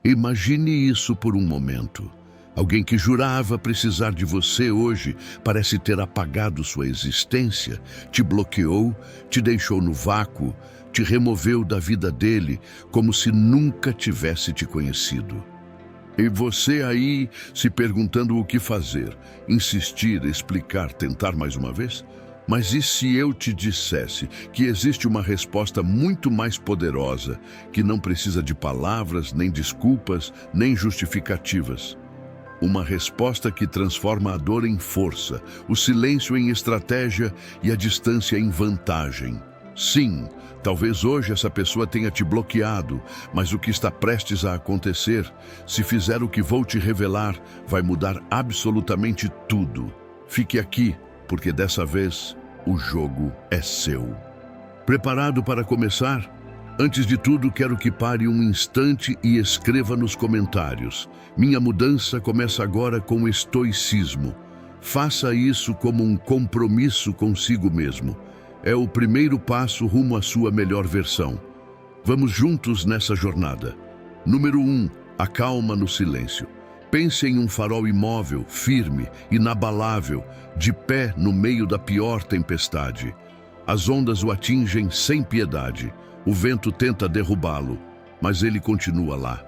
Imagine isso por um momento. Alguém que jurava precisar de você hoje parece ter apagado sua existência, te bloqueou, te deixou no vácuo, te removeu da vida dele, como se nunca tivesse te conhecido. E você aí se perguntando o que fazer, insistir, explicar, tentar mais uma vez? Mas e se eu te dissesse que existe uma resposta muito mais poderosa, que não precisa de palavras, nem desculpas, nem justificativas? Uma resposta que transforma a dor em força, o silêncio em estratégia e a distância em vantagem. Sim, talvez hoje essa pessoa tenha te bloqueado, mas o que está prestes a acontecer, se fizer o que vou te revelar, vai mudar absolutamente tudo. Fique aqui, porque dessa vez o jogo é seu. Preparado para começar? Antes de tudo, quero que pare um instante e escreva nos comentários. Minha mudança começa agora com estoicismo. Faça isso como um compromisso consigo mesmo. É o primeiro passo rumo à sua melhor versão. Vamos juntos nessa jornada. Número 1. A calma no silêncio. Pense em um farol imóvel, firme, inabalável, de pé no meio da pior tempestade. As ondas o atingem sem piedade. O vento tenta derrubá-lo, mas ele continua lá.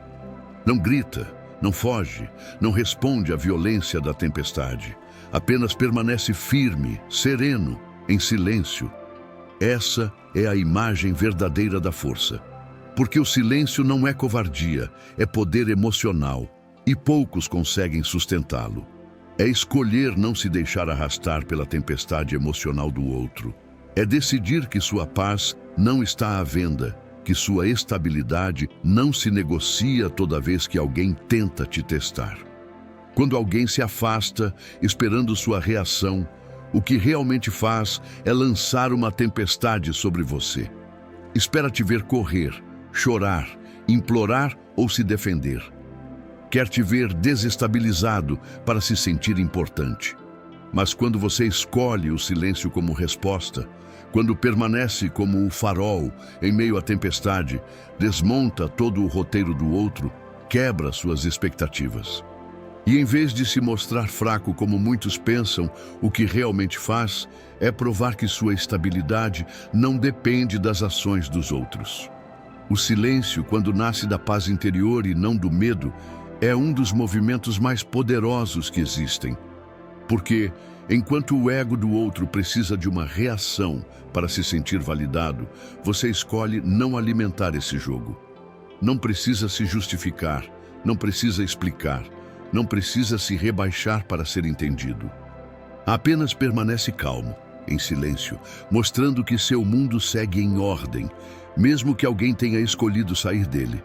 Não grita, não foge, não responde à violência da tempestade. Apenas permanece firme, sereno, em silêncio. Essa é a imagem verdadeira da força. Porque o silêncio não é covardia, é poder emocional, e poucos conseguem sustentá-lo. É escolher não se deixar arrastar pela tempestade emocional do outro. É decidir que sua paz não está à venda, que sua estabilidade não se negocia toda vez que alguém tenta te testar. Quando alguém se afasta, esperando sua reação, o que realmente faz é lançar uma tempestade sobre você. Espera te ver correr, chorar, implorar ou se defender. Quer te ver desestabilizado para se sentir importante. Mas quando você escolhe o silêncio como resposta, quando permanece como o farol em meio à tempestade, desmonta todo o roteiro do outro, quebra suas expectativas. E em vez de se mostrar fraco como muitos pensam, o que realmente faz é provar que sua estabilidade não depende das ações dos outros. O silêncio, quando nasce da paz interior e não do medo, é um dos movimentos mais poderosos que existem. Porque, enquanto o ego do outro precisa de uma reação para se sentir validado, você escolhe não alimentar esse jogo. Não precisa se justificar, não precisa explicar, não precisa se rebaixar para ser entendido. Apenas permanece calmo, em silêncio, mostrando que seu mundo segue em ordem, mesmo que alguém tenha escolhido sair dele.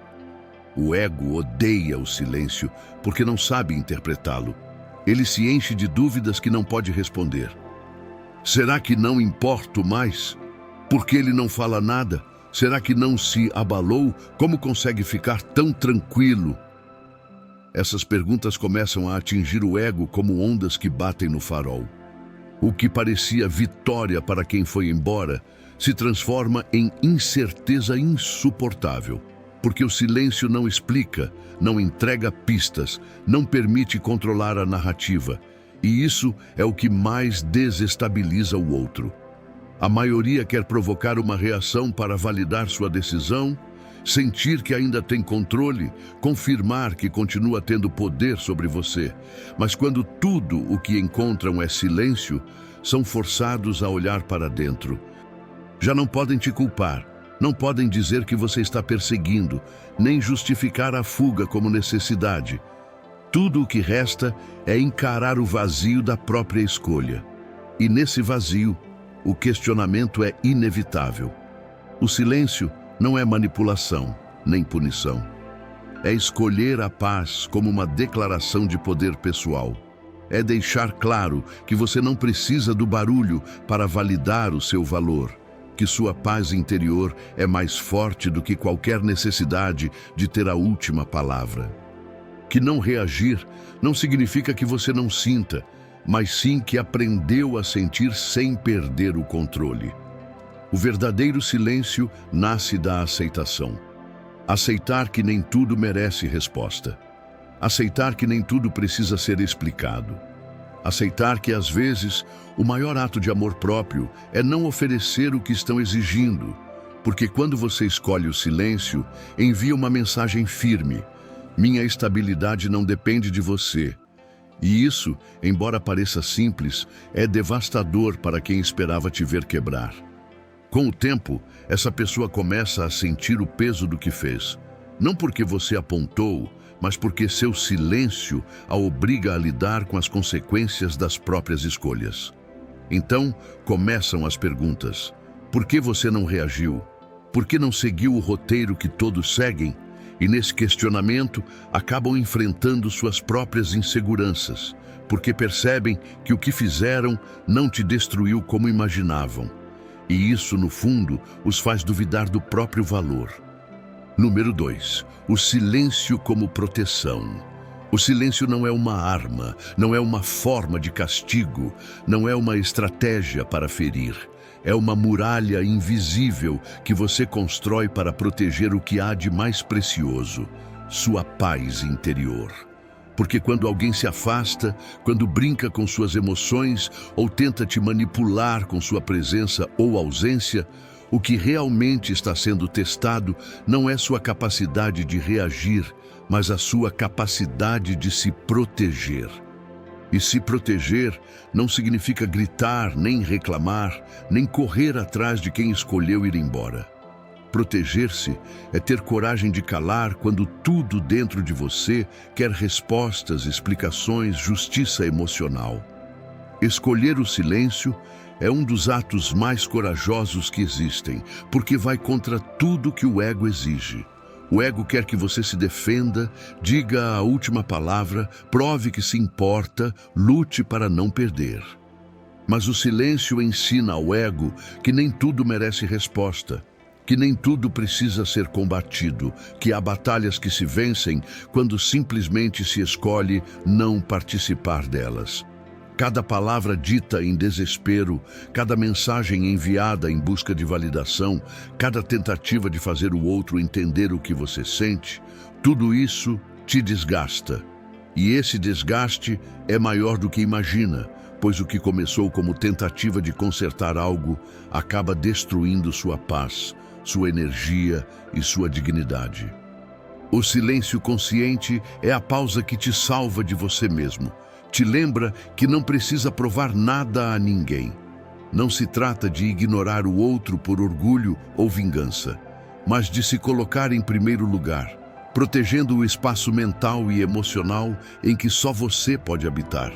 O ego odeia o silêncio porque não sabe interpretá-lo. Ele se enche de dúvidas que não pode responder. Será que não importo mais? Por que ele não fala nada? Será que não se abalou? Como consegue ficar tão tranquilo? Essas perguntas começam a atingir o ego como ondas que batem no farol. O que parecia vitória para quem foi embora se transforma em incerteza insuportável. Porque o silêncio não explica, não entrega pistas, não permite controlar a narrativa. E isso é o que mais desestabiliza o outro. A maioria quer provocar uma reação para validar sua decisão, sentir que ainda tem controle, confirmar que continua tendo poder sobre você. Mas quando tudo o que encontram é silêncio, são forçados a olhar para dentro. Já não podem te culpar. Não podem dizer que você está perseguindo, nem justificar a fuga como necessidade. Tudo o que resta é encarar o vazio da própria escolha. E nesse vazio, o questionamento é inevitável. O silêncio não é manipulação, nem punição. É escolher a paz como uma declaração de poder pessoal. É deixar claro que você não precisa do barulho para validar o seu valor. Que sua paz interior é mais forte do que qualquer necessidade de ter a última palavra. Que não reagir não significa que você não sinta, mas sim que aprendeu a sentir sem perder o controle. O verdadeiro silêncio nasce da aceitação. Aceitar que nem tudo merece resposta. Aceitar que nem tudo precisa ser explicado. Aceitar que, às vezes, o maior ato de amor próprio é não oferecer o que estão exigindo, porque quando você escolhe o silêncio, envia uma mensagem firme: minha estabilidade não depende de você. E isso, embora pareça simples, é devastador para quem esperava te ver quebrar. Com o tempo, essa pessoa começa a sentir o peso do que fez, não porque você apontou, mas porque seu silêncio a obriga a lidar com as consequências das próprias escolhas. Então, começam as perguntas: por que você não reagiu? Por que não seguiu o roteiro que todos seguem? E nesse questionamento, acabam enfrentando suas próprias inseguranças, porque percebem que o que fizeram não te destruiu como imaginavam. E isso, no fundo, os faz duvidar do próprio valor. Número 2. O silêncio como proteção. O silêncio não é uma arma, não é uma forma de castigo, não é uma estratégia para ferir. É uma muralha invisível que você constrói para proteger o que há de mais precioso: sua paz interior. Porque quando alguém se afasta, quando brinca com suas emoções ou tenta te manipular com sua presença ou ausência, o que realmente está sendo testado não é sua capacidade de reagir, mas a sua capacidade de se proteger. E se proteger não significa gritar, nem reclamar, nem correr atrás de quem escolheu ir embora. Proteger-se é ter coragem de calar quando tudo dentro de você quer respostas, explicações, justiça emocional. Escolher o silêncio é um dos atos mais corajosos que existem, porque vai contra tudo que o ego exige. O ego quer que você se defenda, diga a última palavra, prove que se importa, lute para não perder. Mas o silêncio ensina ao ego que nem tudo merece resposta, que nem tudo precisa ser combatido, que há batalhas que se vencem quando simplesmente se escolhe não participar delas. Cada palavra dita em desespero, cada mensagem enviada em busca de validação, cada tentativa de fazer o outro entender o que você sente, tudo isso te desgasta. E esse desgaste é maior do que imagina, pois o que começou como tentativa de consertar algo acaba destruindo sua paz, sua energia e sua dignidade. O silêncio consciente é a pausa que te salva de você mesmo. Te lembra que não precisa provar nada a ninguém. Não se trata de ignorar o outro por orgulho ou vingança, mas de se colocar em primeiro lugar, protegendo o espaço mental e emocional em que só você pode habitar.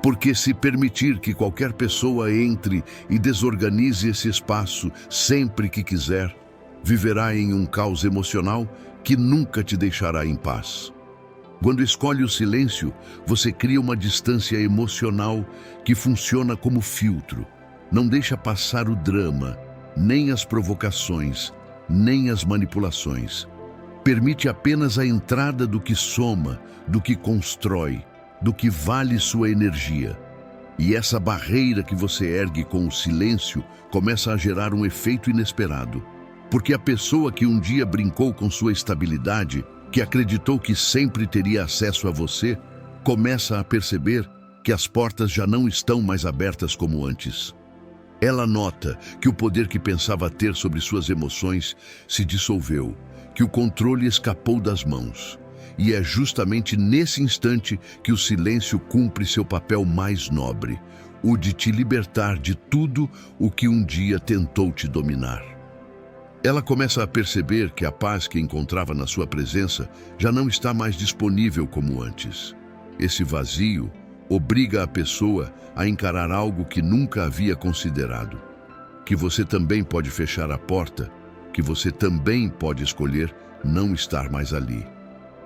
Porque se permitir que qualquer pessoa entre e desorganize esse espaço sempre que quiser, viverá em um caos emocional que nunca te deixará em paz. Quando escolhe o silêncio, você cria uma distância emocional que funciona como filtro. Não deixa passar o drama, nem as provocações, nem as manipulações. Permite apenas a entrada do que soma, do que constrói, do que vale sua energia. E essa barreira que você ergue com o silêncio começa a gerar um efeito inesperado. Porque a pessoa que um dia brincou com sua estabilidade, que acreditou que sempre teria acesso a você, começa a perceber que as portas já não estão mais abertas como antes. Ela nota que o poder que pensava ter sobre suas emoções se dissolveu, que o controle escapou das mãos. E é justamente nesse instante que o silêncio cumpre seu papel mais nobre, o de te libertar de tudo o que um dia tentou te dominar. Ela começa a perceber que a paz que encontrava na sua presença já não está mais disponível como antes. Esse vazio obriga a pessoa a encarar algo que nunca havia considerado. Que você também pode fechar a porta, que você também pode escolher não estar mais ali.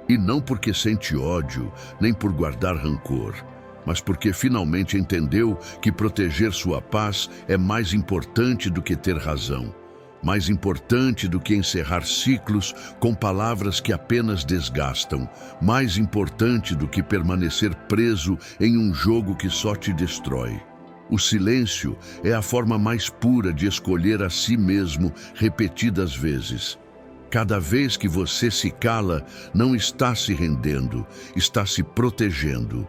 E não porque sente ódio, nem por guardar rancor, mas porque finalmente entendeu que proteger sua paz é mais importante do que ter razão. Mais importante do que encerrar ciclos com palavras que apenas desgastam, mais importante do que permanecer preso em um jogo que só te destrói. O silêncio é a forma mais pura de escolher a si mesmo repetidas vezes. Cada vez que você se cala, não está se rendendo, está se protegendo.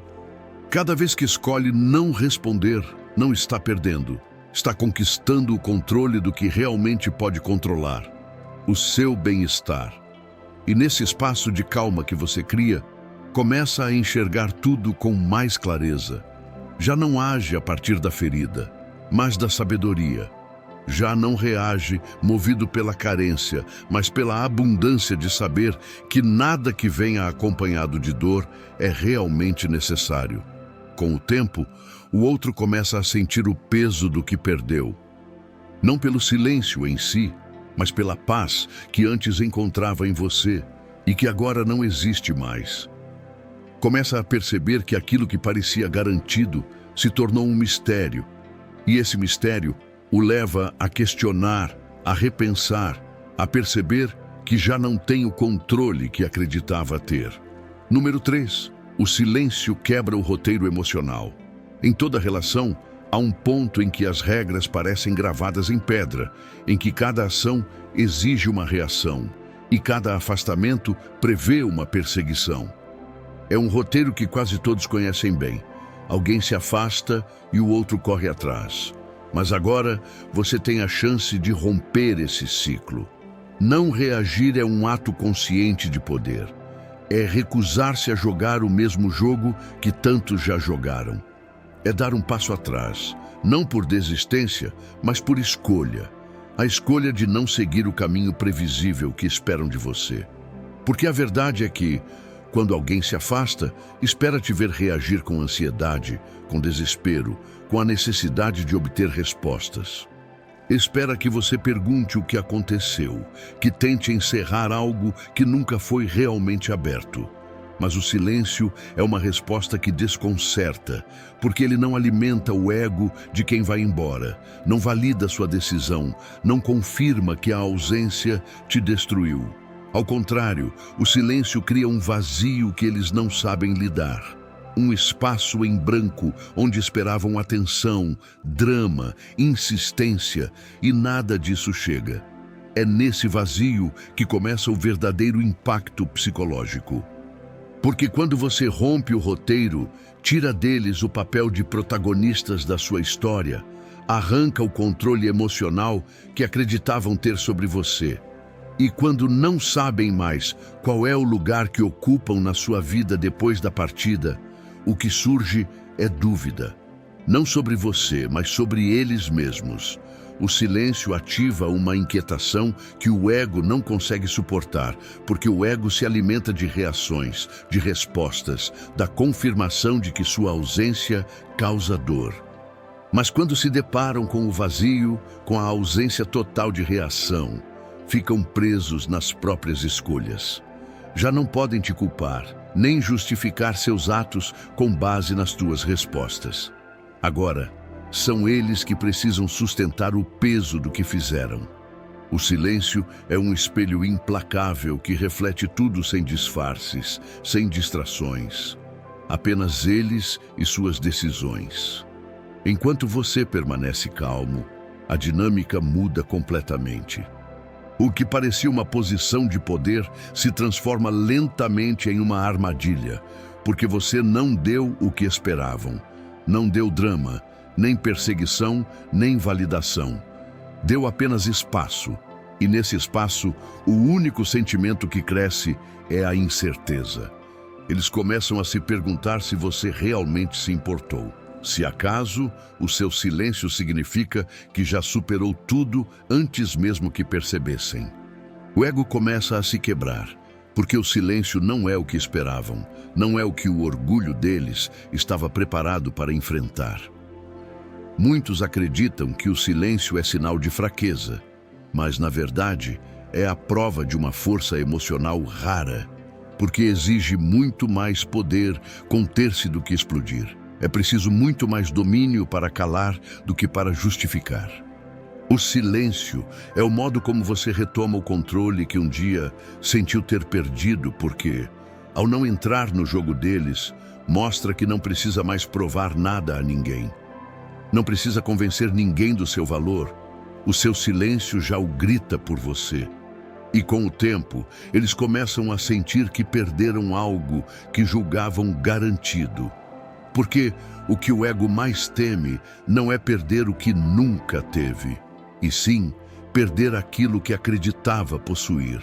Cada vez que escolhe não responder, não está perdendo, está conquistando o controle do que realmente pode controlar, o seu bem-estar. E nesse espaço de calma que você cria, começa a enxergar tudo com mais clareza. Já não age a partir da ferida, mas da sabedoria. Já não reage movido pela carência, mas pela abundância de saber que nada que venha acompanhado de dor é realmente necessário. Com o tempo, o outro começa a sentir o peso do que perdeu. Não pelo silêncio em si, mas pela paz que antes encontrava em você e que agora não existe mais. Começa a perceber que aquilo que parecia garantido se tornou um mistério, e esse mistério o leva a questionar, a repensar, a perceber que já não tem o controle que acreditava ter. Número 3. O silêncio quebra o roteiro emocional. Em toda relação, há um ponto em que as regras parecem gravadas em pedra, em que cada ação exige uma reação e cada afastamento prevê uma perseguição. É um roteiro que quase todos conhecem bem. Alguém se afasta e o outro corre atrás. Mas agora você tem a chance de romper esse ciclo. Não reagir é um ato consciente de poder. É recusar-se a jogar o mesmo jogo que tantos já jogaram. É dar um passo atrás, não por desistência, mas por escolha. A escolha de não seguir o caminho previsível que esperam de você. Porque a verdade é que, quando alguém se afasta, espera te ver reagir com ansiedade, com desespero, com a necessidade de obter respostas. Espera que você pergunte o que aconteceu, que tente encerrar algo que nunca foi realmente aberto. Mas o silêncio é uma resposta que desconcerta, porque ele não alimenta o ego de quem vai embora, não valida sua decisão, não confirma que a ausência te destruiu. Ao contrário, o silêncio cria um vazio que eles não sabem lidar. Um espaço em branco onde esperavam atenção, drama, insistência, e nada disso chega. É nesse vazio que começa o verdadeiro impacto psicológico. Porque quando você rompe o roteiro, tira deles o papel de protagonistas da sua história, arranca o controle emocional que acreditavam ter sobre você. E quando não sabem mais qual é o lugar que ocupam na sua vida depois da partida, o que surge é dúvida. Não sobre você, mas sobre eles mesmos. O silêncio ativa uma inquietação que o ego não consegue suportar, porque o ego se alimenta de reações, de respostas, da confirmação de que sua ausência causa dor. Mas quando se deparam com o vazio, com a ausência total de reação, ficam presos nas próprias escolhas. Já não podem te culpar, nem justificar seus atos com base nas tuas respostas. Agora, são eles que precisam sustentar o peso do que fizeram. O silêncio é um espelho implacável que reflete tudo sem disfarces, sem distrações. Apenas eles e suas decisões. Enquanto você permanece calmo, a dinâmica muda completamente. O que parecia uma posição de poder se transforma lentamente em uma armadilha, porque você não deu o que esperavam. Não deu drama, nem perseguição, nem validação. Deu apenas espaço, e nesse espaço, o único sentimento que cresce é a incerteza. Eles começam a se perguntar se você realmente se importou. Se acaso, o seu silêncio significa que já superou tudo antes mesmo que percebessem. O ego começa a se quebrar, porque o silêncio não é o que esperavam, não é o que o orgulho deles estava preparado para enfrentar. Muitos acreditam que o silêncio é sinal de fraqueza, mas, na verdade, é a prova de uma força emocional rara, porque exige muito mais poder conter-se do que explodir. É preciso muito mais domínio para calar do que para justificar. O silêncio é o modo como você retoma o controle que um dia sentiu ter perdido, porque, ao não entrar no jogo deles, mostra que não precisa mais provar nada a ninguém. Não precisa convencer ninguém do seu valor. O seu silêncio já o grita por você. E com o tempo, eles começam a sentir que perderam algo que julgavam garantido. Porque o que o ego mais teme não é perder o que nunca teve, e sim perder aquilo que acreditava possuir.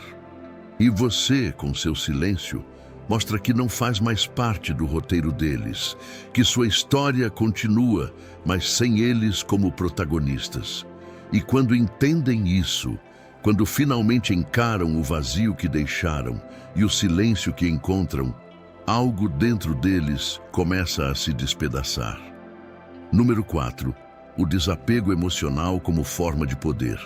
E você, com seu silêncio, mostra que não faz mais parte do roteiro deles, que sua história continua, mas sem eles como protagonistas. E quando entendem isso, quando finalmente encaram o vazio que deixaram e o silêncio que encontram, algo dentro deles começa a se despedaçar. Número 4. O desapego emocional como forma de poder.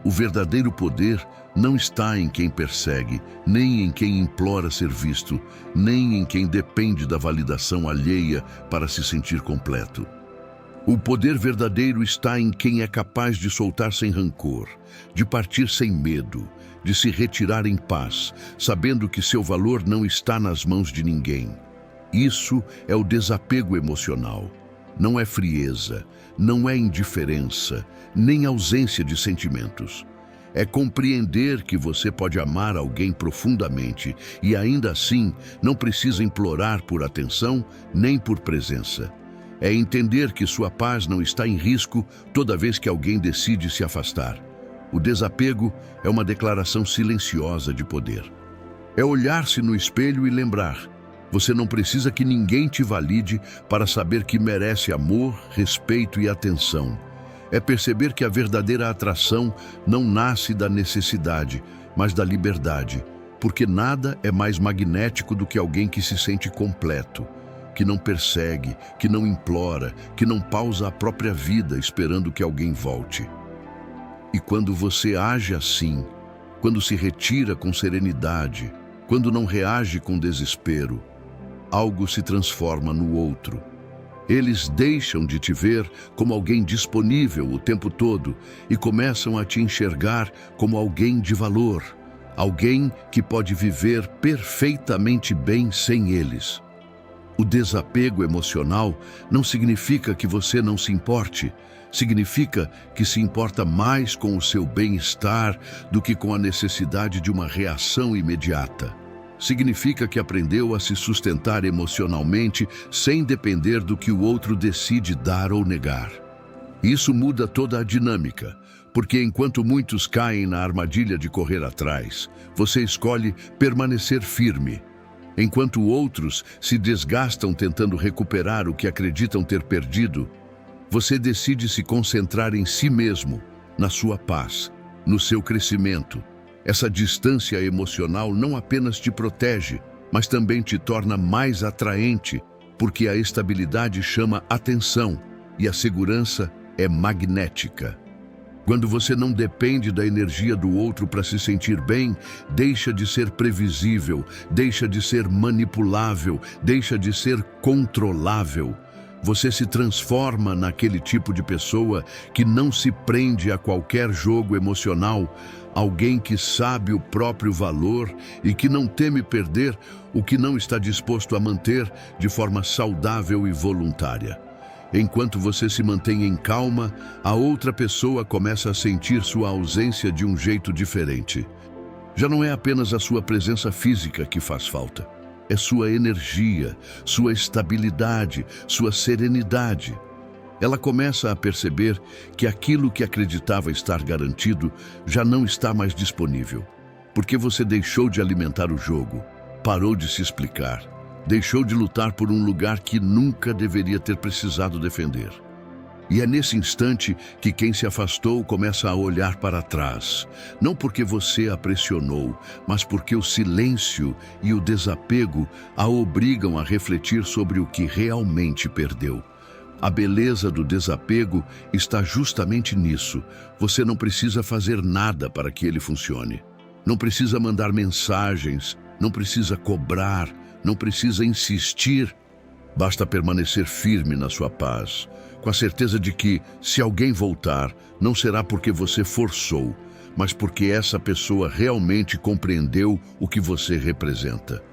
O verdadeiro poder não está em quem persegue, nem em quem implora ser visto, nem em quem depende da validação alheia para se sentir completo. O poder verdadeiro está em quem é capaz de soltar sem rancor, de partir sem medo, de se retirar em paz, sabendo que seu valor não está nas mãos de ninguém. Isso é o desapego emocional. Não é frieza, não é indiferença, nem ausência de sentimentos. É compreender que você pode amar alguém profundamente e ainda assim não precisa implorar por atenção nem por presença. É entender que sua paz não está em risco toda vez que alguém decide se afastar. O desapego é uma declaração silenciosa de poder. É olhar-se no espelho e lembrar: você não precisa que ninguém te valide para saber que merece amor, respeito e atenção. É perceber que a verdadeira atração não nasce da necessidade, mas da liberdade, porque nada é mais magnético do que alguém que se sente completo, que não persegue, que não implora, que não pausa a própria vida esperando que alguém volte. E quando você age assim, quando se retira com serenidade, quando não reage com desespero, algo se transforma no outro. Eles deixam de te ver como alguém disponível o tempo todo e começam a te enxergar como alguém de valor, alguém que pode viver perfeitamente bem sem eles. O desapego emocional não significa que você não se importe, significa que se importa mais com o seu bem-estar do que com a necessidade de uma reação imediata. Significa que aprendeu a se sustentar emocionalmente sem depender do que o outro decide dar ou negar. Isso muda toda a dinâmica, porque enquanto muitos caem na armadilha de correr atrás, você escolhe permanecer firme. Enquanto outros se desgastam tentando recuperar o que acreditam ter perdido, você decide se concentrar em si mesmo, na sua paz, no seu crescimento. Essa distância emocional não apenas te protege, mas também te torna mais atraente, porque a estabilidade chama atenção e a segurança é magnética. Quando você não depende da energia do outro para se sentir bem, deixa de ser previsível, deixa de ser manipulável, deixa de ser controlável. Você se transforma naquele tipo de pessoa que não se prende a qualquer jogo emocional, alguém que sabe o próprio valor e que não teme perder o que não está disposto a manter de forma saudável e voluntária. Enquanto você se mantém em calma, a outra pessoa começa a sentir sua ausência de um jeito diferente. Já não é apenas a sua presença física que faz falta. É sua energia, sua estabilidade, sua serenidade. Ela começa a perceber que aquilo que acreditava estar garantido já não está mais disponível, porque você deixou de alimentar o jogo, parou de se explicar, deixou de lutar por um lugar que nunca deveria ter precisado defender. E é nesse instante que quem se afastou começa a olhar para trás, não porque você a pressionou, mas porque o silêncio e o desapego a obrigam a refletir sobre o que realmente perdeu. A beleza do desapego está justamente nisso. Você não precisa fazer nada para que ele funcione. Não precisa mandar mensagens, não precisa cobrar, não precisa insistir. Basta permanecer firme na sua paz, com a certeza de que, se alguém voltar, não será porque você forçou, mas porque essa pessoa realmente compreendeu o que você representa.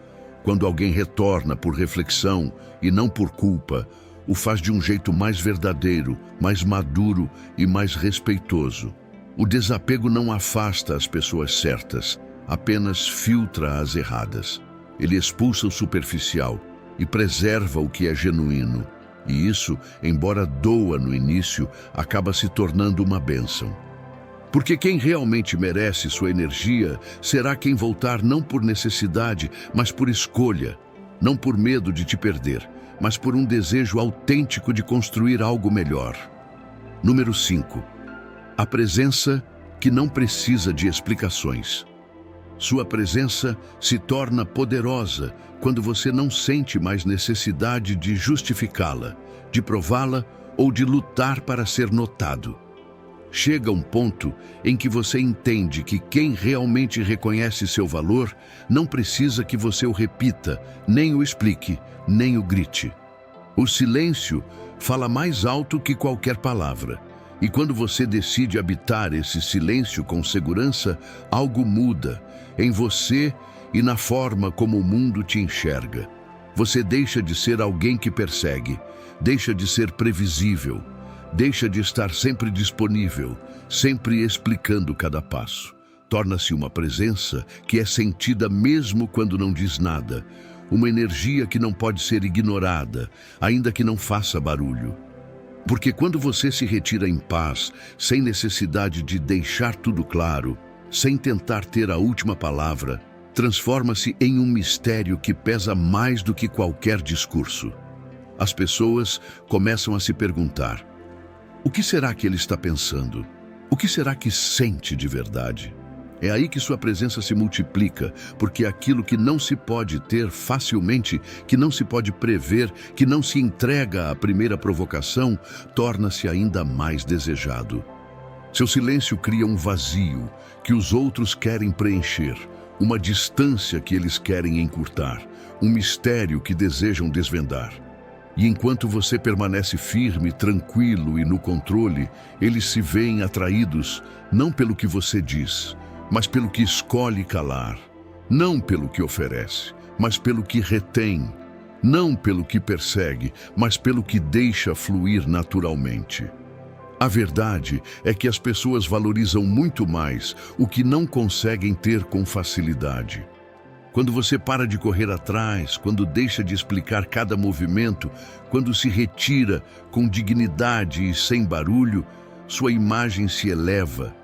Quando alguém retorna por reflexão e não por culpa, o faz de um jeito mais verdadeiro, mais maduro e mais respeitoso. O desapego não afasta as pessoas certas, apenas filtra as erradas. Ele expulsa o superficial e preserva o que é genuíno. E isso, embora doa no início, acaba se tornando uma bênção. Porque quem realmente merece sua energia será quem voltar não por necessidade, mas por escolha. Não por medo de te perder, mas por um desejo autêntico de construir algo melhor. Número 5. A presença que não precisa de explicações. Sua presença se torna poderosa quando você não sente mais necessidade de justificá-la, de prová-la ou de lutar para ser notado. Chega um ponto em que você entende que quem realmente reconhece seu valor não precisa que você o repita, nem o explique, nem o grite. O silêncio fala mais alto que qualquer palavra. E quando você decide habitar esse silêncio com segurança, algo muda em você e na forma como o mundo te enxerga. Você deixa de ser alguém que persegue, deixa de ser previsível, deixa de estar sempre disponível, sempre explicando cada passo. Torna-se uma presença que é sentida mesmo quando não diz nada, uma energia que não pode ser ignorada, ainda que não faça barulho. Porque quando você se retira em paz, sem necessidade de deixar tudo claro, sem tentar ter a última palavra, transforma-se em um mistério que pesa mais do que qualquer discurso. As pessoas começam a se perguntar: o que será que ele está pensando? O que será que sente de verdade? É aí que sua presença se multiplica, porque aquilo que não se pode ter facilmente, que não se pode prever, que não se entrega à primeira provocação, torna-se ainda mais desejado. Seu silêncio cria um vazio que os outros querem preencher, uma distância que eles querem encurtar, um mistério que desejam desvendar. E enquanto você permanece firme, tranquilo e no controle, eles se veem atraídos não pelo que você diz, mas pelo que escolhe calar, não pelo que oferece, mas pelo que retém, não pelo que persegue, mas pelo que deixa fluir naturalmente. A verdade é que as pessoas valorizam muito mais o que não conseguem ter com facilidade. Quando você para de correr atrás, quando deixa de explicar cada movimento, quando se retira com dignidade e sem barulho, sua imagem se eleva.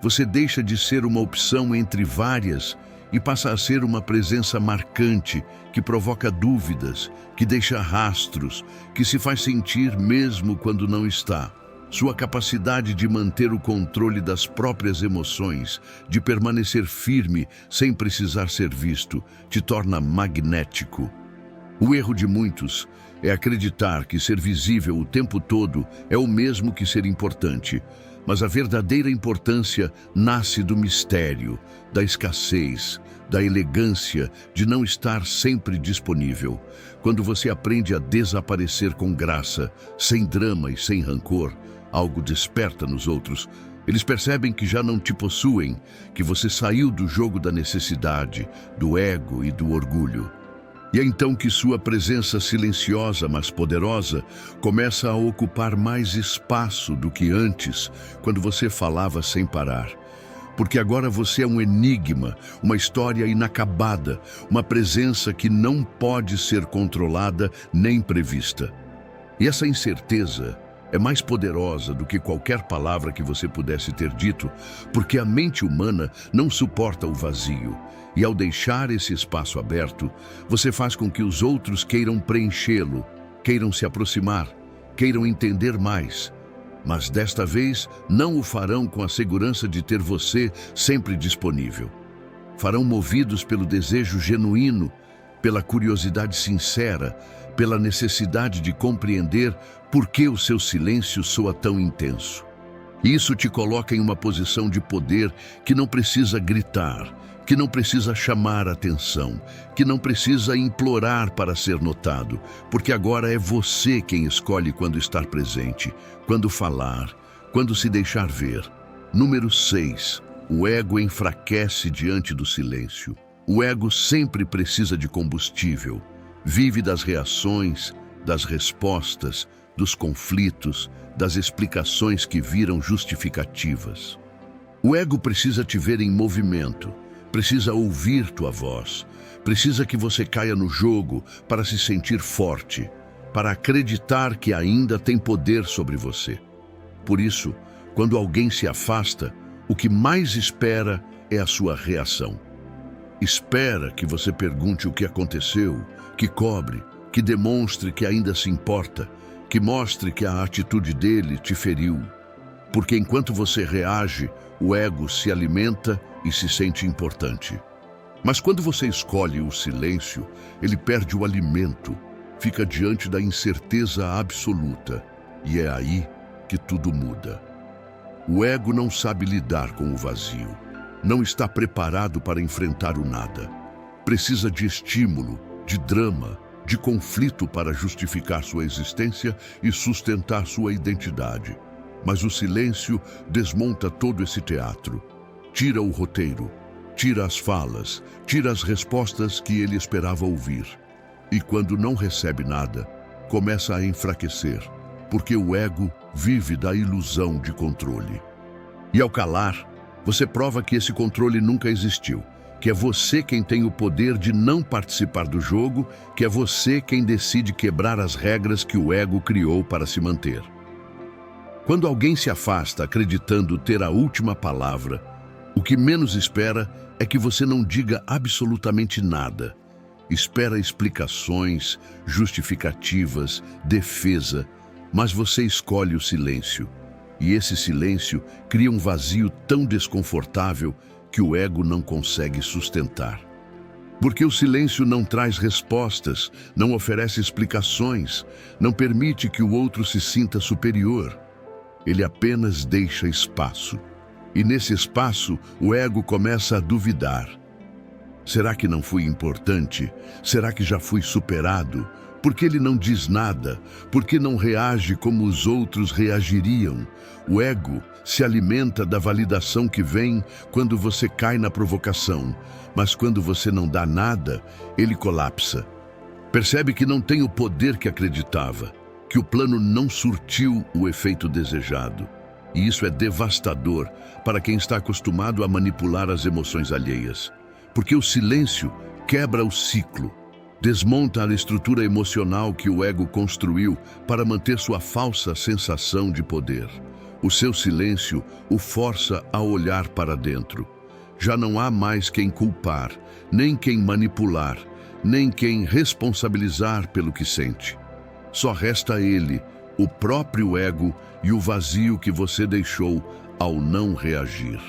Você deixa de ser uma opção entre várias e passa a ser uma presença marcante, que provoca dúvidas, que deixa rastros, que se faz sentir mesmo quando não está. Sua capacidade de manter o controle das próprias emoções, de permanecer firme sem precisar ser visto, te torna magnético. O erro de muitos é acreditar que ser visível o tempo todo é o mesmo que ser importante. Mas a verdadeira importância nasce do mistério, da escassez, da elegância de não estar sempre disponível. Quando você aprende a desaparecer com graça, sem drama e sem rancor, algo desperta nos outros. Eles percebem que já não te possuem, que você saiu do jogo da necessidade, do ego e do orgulho. E é então que sua presença silenciosa, mas poderosa, começa a ocupar mais espaço do que antes, quando você falava sem parar. Porque agora você é um enigma, uma história inacabada, uma presença que não pode ser controlada nem prevista. E essa incerteza é mais poderosa do que qualquer palavra que você pudesse ter dito, porque a mente humana não suporta o vazio. E ao deixar esse espaço aberto, você faz com que os outros queiram preenchê-lo, queiram se aproximar, queiram entender mais. Mas desta vez não o farão com a segurança de ter você sempre disponível. Farão movidos pelo desejo genuíno, pela curiosidade sincera, pela necessidade de compreender por que o seu silêncio soa tão intenso. Isso te coloca em uma posição de poder que não precisa gritar, que não precisa chamar atenção, que não precisa implorar para ser notado, porque agora é você quem escolhe quando estar presente, quando falar, quando se deixar ver. Número 6. O ego enfraquece diante do silêncio. O ego sempre precisa de combustível. Vive das reações, das respostas, dos conflitos, das explicações que viram justificativas. O ego precisa te ver em movimento, precisa ouvir tua voz, precisa que você caia no jogo para se sentir forte, para acreditar que ainda tem poder sobre você. Por isso, quando alguém se afasta, o que mais espera é a sua reação. Espera que você pergunte o que aconteceu, que cobre, que demonstre que ainda se importa, que mostre que a atitude dele te feriu. Porque enquanto você reage, o ego se alimenta e se sente importante. Mas quando você escolhe o silêncio, ele perde o alimento, fica diante da incerteza absoluta. E é aí que tudo muda. O ego não sabe lidar com o vazio, não está preparado para enfrentar o nada. Precisa de estímulo, de drama, de conflito para justificar sua existência e sustentar sua identidade. Mas o silêncio desmonta todo esse teatro. Tira o roteiro, tira as falas, tira as respostas que ele esperava ouvir. E quando não recebe nada, começa a enfraquecer, porque o ego vive da ilusão de controle. E ao calar, você prova que esse controle nunca existiu, que é você quem tem o poder de não participar do jogo, que é você quem decide quebrar as regras que o ego criou para se manter. Quando alguém se afasta acreditando ter a última palavra, o que menos espera é que você não diga absolutamente nada. Espera explicações, justificativas, defesa, mas você escolhe o silêncio. E esse silêncio cria um vazio tão desconfortável que o ego não consegue sustentar. Porque o silêncio não traz respostas, não oferece explicações, não permite que o outro se sinta superior. Ele apenas deixa espaço. E nesse espaço, o ego começa a duvidar. Será que não fui importante? Será que já fui superado? Por que ele não diz nada? Por que não reage como os outros reagiriam? O ego se alimenta da validação que vem quando você cai na provocação, mas quando você não dá nada, ele colapsa. Percebe que não tem o poder que acreditava, que o plano não surtiu o efeito desejado. E isso é devastador para quem está acostumado a manipular as emoções alheias. Porque o silêncio quebra o ciclo, desmonta a estrutura emocional que o ego construiu para manter sua falsa sensação de poder. O seu silêncio o força a olhar para dentro. Já não há mais quem culpar, nem quem manipular, nem quem responsabilizar pelo que sente. Só resta ele, o próprio ego e o vazio que você deixou ao não reagir.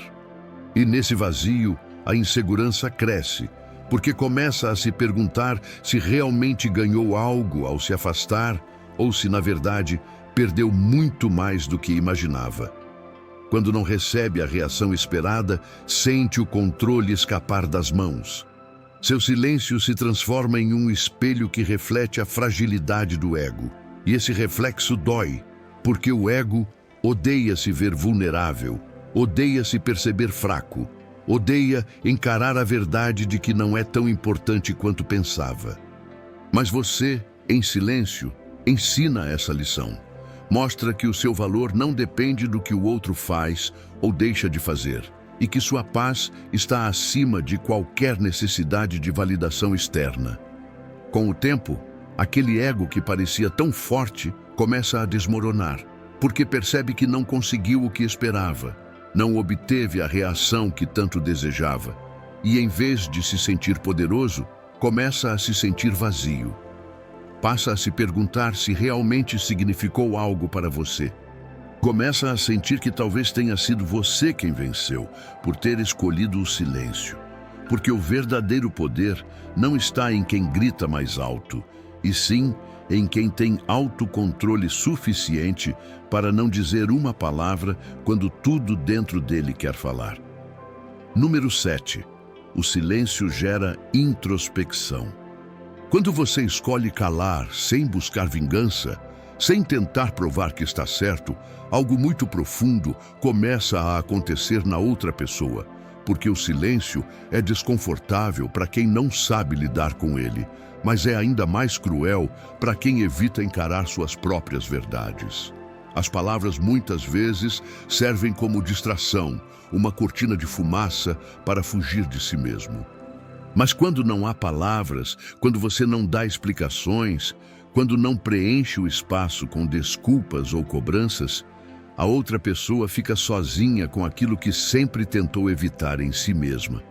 E nesse vazio, a insegurança cresce, porque começa a se perguntar se realmente ganhou algo ao se afastar ou se, na verdade, perdeu muito mais do que imaginava. Quando não recebe a reação esperada, sente o controle escapar das mãos. Seu silêncio se transforma em um espelho que reflete a fragilidade do ego. E esse reflexo dói, porque o ego odeia se ver vulnerável, odeia se perceber fraco, odeia encarar a verdade de que não é tão importante quanto pensava. Mas você, em silêncio, ensina essa lição. Mostra que o seu valor não depende do que o outro faz ou deixa de fazer, e que sua paz está acima de qualquer necessidade de validação externa. Com o tempo, aquele ego que parecia tão forte começa a desmoronar, porque percebe que não conseguiu o que esperava, não obteve a reação que tanto desejava, e em vez de se sentir poderoso, começa a se sentir vazio. Passa a se perguntar se realmente significou algo para você. Começa a sentir que talvez tenha sido você quem venceu, por ter escolhido o silêncio. Porque o verdadeiro poder não está em quem grita mais alto, e sim em quem tem autocontrole suficiente para não dizer uma palavra quando tudo dentro dele quer falar. Número 7. O silêncio gera introspecção. Quando você escolhe calar sem buscar vingança, sem tentar provar que está certo, algo muito profundo começa a acontecer na outra pessoa, porque o silêncio é desconfortável para quem não sabe lidar com ele, mas é ainda mais cruel para quem evita encarar suas próprias verdades. As palavras muitas vezes servem como distração, uma cortina de fumaça para fugir de si mesmo. Mas quando não há palavras, quando você não dá explicações, quando não preenche o espaço com desculpas ou cobranças, a outra pessoa fica sozinha com aquilo que sempre tentou evitar em si mesma.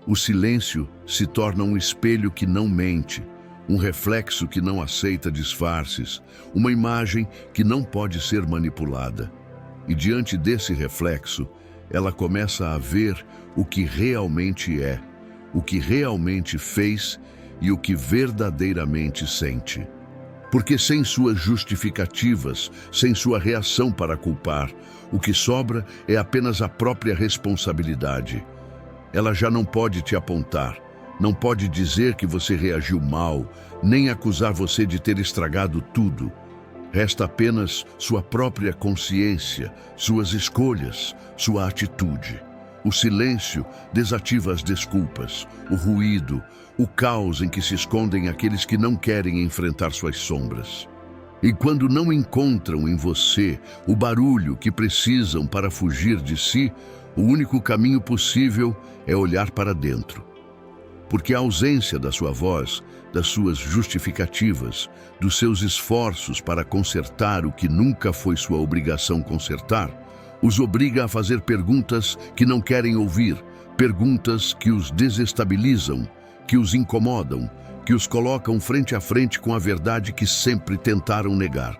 O silêncio se torna um espelho que não mente, um reflexo que não aceita disfarces, uma imagem que não pode ser manipulada. E diante desse reflexo, ela começa a ver o que realmente é, o que realmente fez e o que verdadeiramente sente. Porque sem suas justificativas, sem sua reação para culpar, o que sobra é apenas a própria responsabilidade. Ela já não pode te apontar, não pode dizer que você reagiu mal, nem acusar você de ter estragado tudo. Resta apenas sua própria consciência, suas escolhas, sua atitude. O silêncio desativa as desculpas, o ruído, o caos em que se escondem aqueles que não querem enfrentar suas sombras. E quando não encontram em você o barulho que precisam para fugir de si, o único caminho possível é olhar para dentro. Porque a ausência da sua voz, das suas justificativas, dos seus esforços para consertar o que nunca foi sua obrigação consertar, os obriga a fazer perguntas que não querem ouvir, perguntas que os desestabilizam, que os incomodam, que os colocam frente a frente com a verdade que sempre tentaram negar.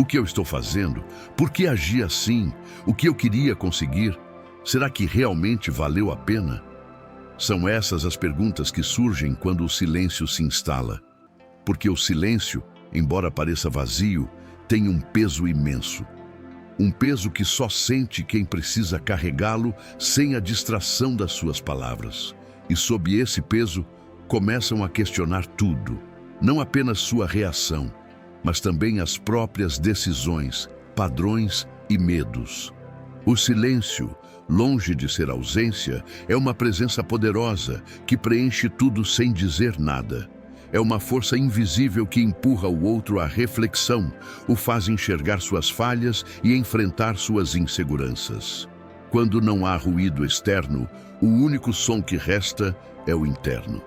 O que eu estou fazendo? Por que agi assim? O que eu queria conseguir? Será que realmente valeu a pena? São essas as perguntas que surgem quando o silêncio se instala. Porque o silêncio, embora pareça vazio, tem um peso imenso. Um peso que só sente quem precisa carregá-lo sem a distração das suas palavras. E sob esse peso, começam a questionar tudo. Não apenas sua reação, mas também as próprias decisões, padrões e medos. O silêncio, longe de ser ausência, é uma presença poderosa que preenche tudo sem dizer nada. É uma força invisível que empurra o outro à reflexão, o faz enxergar suas falhas e enfrentar suas inseguranças. Quando não há ruído externo, o único som que resta é o interno.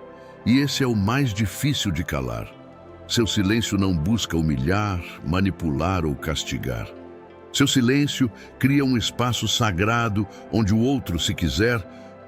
E esse é o mais difícil de calar. Seu silêncio não busca humilhar, manipular ou castigar. Seu silêncio cria um espaço sagrado onde o outro, se quiser,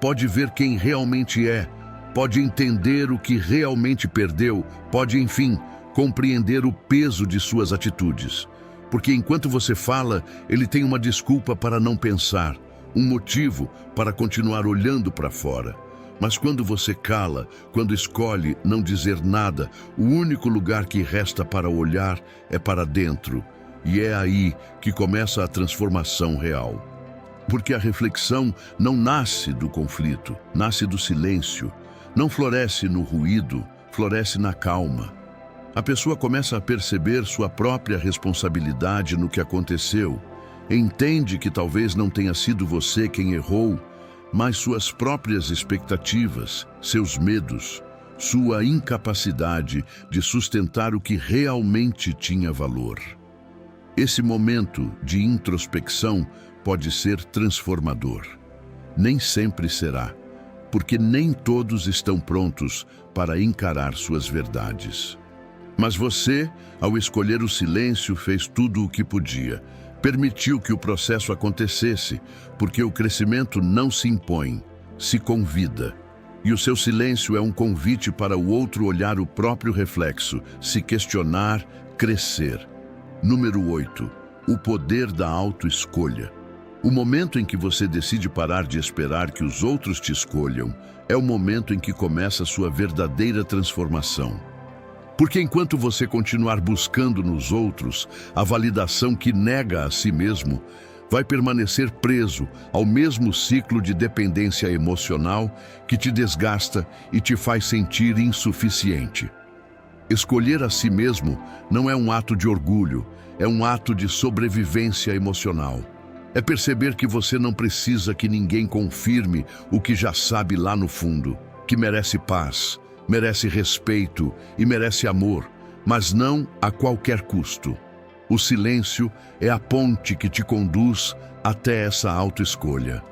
pode ver quem realmente é, pode entender o que realmente perdeu, pode, enfim, compreender o peso de suas atitudes. Porque enquanto você fala, ele tem uma desculpa para não pensar, um motivo para continuar olhando para fora. Mas quando você cala, quando escolhe não dizer nada, o único lugar que resta para olhar é para dentro. E é aí que começa a transformação real. Porque a reflexão não nasce do conflito, nasce do silêncio. Não floresce no ruído, floresce na calma. A pessoa começa a perceber sua própria responsabilidade no que aconteceu. Entende que talvez não tenha sido você quem errou, mas suas próprias expectativas, seus medos, sua incapacidade de sustentar o que realmente tinha valor. Esse momento de introspecção pode ser transformador. Nem sempre será, porque nem todos estão prontos para encarar suas verdades. Mas você, ao escolher o silêncio, fez tudo o que podia. Permitiu que o processo acontecesse, porque o crescimento não se impõe, se convida. E o seu silêncio é um convite para o outro olhar o próprio reflexo, se questionar, crescer. Número 8. O poder da autoescolha. O momento em que você decide parar de esperar que os outros te escolham é o momento em que começa a sua verdadeira transformação. Porque enquanto você continuar buscando nos outros a validação que nega a si mesmo, vai permanecer preso ao mesmo ciclo de dependência emocional que te desgasta e te faz sentir insuficiente. Escolher a si mesmo não é um ato de orgulho, é um ato de sobrevivência emocional. É perceber que você não precisa que ninguém confirme o que já sabe lá no fundo, que merece paz, merece respeito e merece amor, mas não a qualquer custo. O silêncio é a ponte que te conduz até essa autoescolha.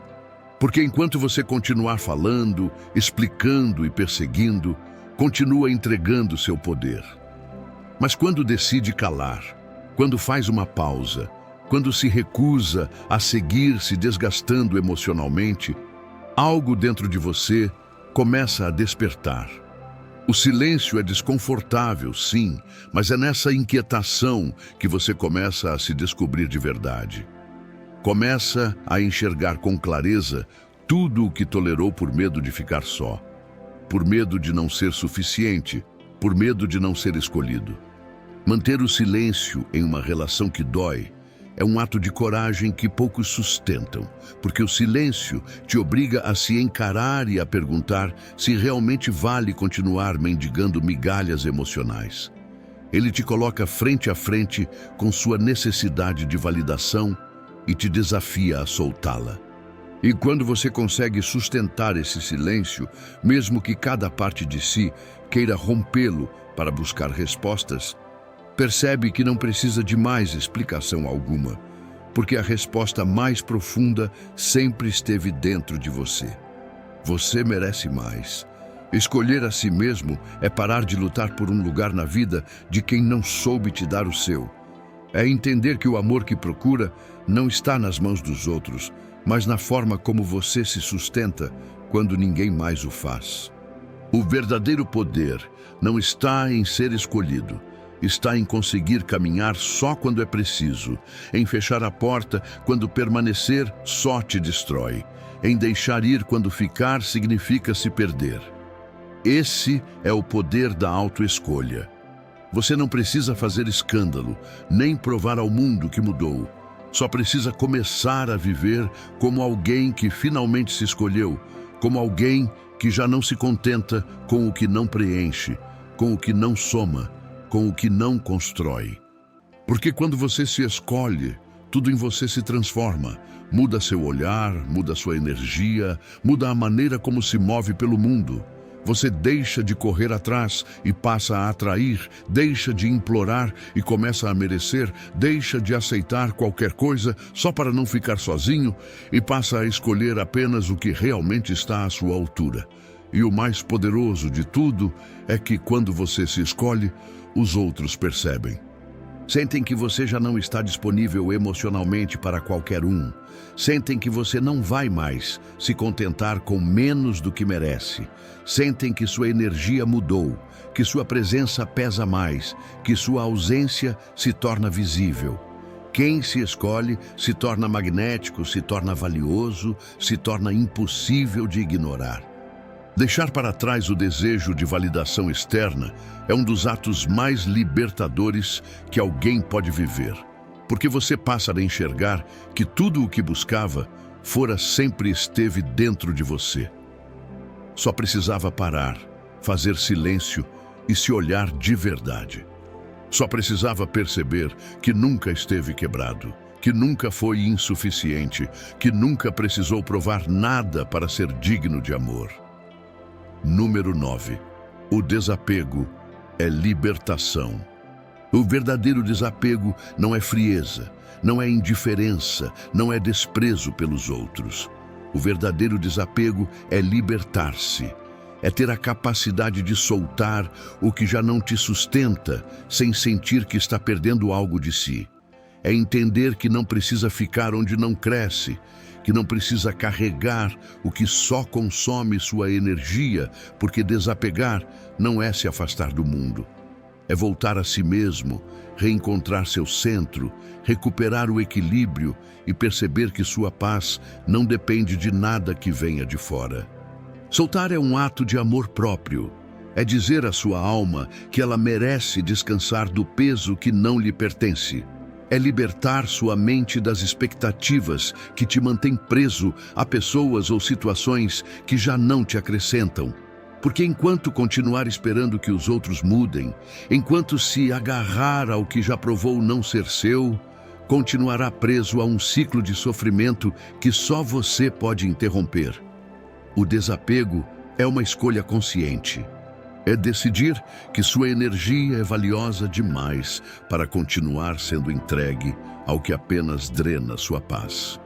Porque enquanto você continuar falando, explicando e perseguindo, continua entregando seu poder. Mas quando decide calar, quando faz uma pausa, quando se recusa a seguir se desgastando emocionalmente, algo dentro de você começa a despertar. O silêncio é desconfortável, sim, mas é nessa inquietação que você começa a se descobrir de verdade. Começa a enxergar com clareza tudo o que tolerou por medo de ficar só, por medo de não ser suficiente, por medo de não ser escolhido. Manter o silêncio em uma relação que dói é um ato de coragem que poucos sustentam, porque o silêncio te obriga a se encarar e a perguntar se realmente vale continuar mendigando migalhas emocionais. Ele te coloca frente a frente com sua necessidade de validação e te desafia a soltá-la. E quando você consegue sustentar esse silêncio, mesmo que cada parte de si queira rompê-lo para buscar respostas, percebe que não precisa de mais explicação alguma, porque a resposta mais profunda sempre esteve dentro de você. Você merece mais. Escolher a si mesmo é parar de lutar por um lugar na vida de quem não soube te dar o seu. É entender que o amor que procura não está nas mãos dos outros, mas na forma como você se sustenta quando ninguém mais o faz. O verdadeiro poder não está em ser escolhido, está em conseguir caminhar só quando é preciso, em fechar a porta quando permanecer só te destrói, em deixar ir quando ficar significa se perder. Esse é o poder da autoescolha. Você não precisa fazer escândalo, nem provar ao mundo que mudou. Só precisa começar a viver como alguém que finalmente se escolheu, como alguém que já não se contenta com o que não preenche, com o que não soma, com o que não constrói. Porque quando você se escolhe, tudo em você se transforma. Muda seu olhar, muda sua energia, muda a maneira como se move pelo mundo. Você deixa de correr atrás e passa a atrair, deixa de implorar e começa a merecer, deixa de aceitar qualquer coisa só para não ficar sozinho e passa a escolher apenas o que realmente está à sua altura. E o mais poderoso de tudo é que quando você se escolhe, os outros percebem. Sentem que você já não está disponível emocionalmente para qualquer um. Sentem que você não vai mais se contentar com menos do que merece. Sentem que sua energia mudou, que sua presença pesa mais, que sua ausência se torna visível. Quem se escolhe se torna magnético, se torna valioso, se torna impossível de ignorar. Deixar para trás o desejo de validação externa é um dos atos mais libertadores que alguém pode viver, porque você passa a enxergar que tudo o que buscava sempre esteve dentro de você. Só precisava parar, fazer silêncio e se olhar de verdade. Só precisava perceber que nunca esteve quebrado, que nunca foi insuficiente, que nunca precisou provar nada para ser digno de amor. Número 9. O desapego é libertação. O verdadeiro desapego não é frieza, não é indiferença, não é desprezo pelos outros. O verdadeiro desapego é libertar-se, é ter a capacidade de soltar o que já não te sustenta sem sentir que está perdendo algo de si. É entender que não precisa ficar onde não cresce, que não precisa carregar o que só consome sua energia, porque desapegar não é se afastar do mundo. É voltar a si mesmo, reencontrar seu centro, recuperar o equilíbrio e perceber que sua paz não depende de nada que venha de fora. Soltar é um ato de amor próprio. É dizer à sua alma que ela merece descansar do peso que não lhe pertence. É libertar sua mente das expectativas que te mantêm preso a pessoas ou situações que já não te acrescentam. Porque enquanto continuar esperando que os outros mudem, enquanto se agarrar ao que já provou não ser seu, continuará preso a um ciclo de sofrimento que só você pode interromper. O desapego é uma escolha consciente. É decidir que sua energia é valiosa demais para continuar sendo entregue ao que apenas drena sua paz.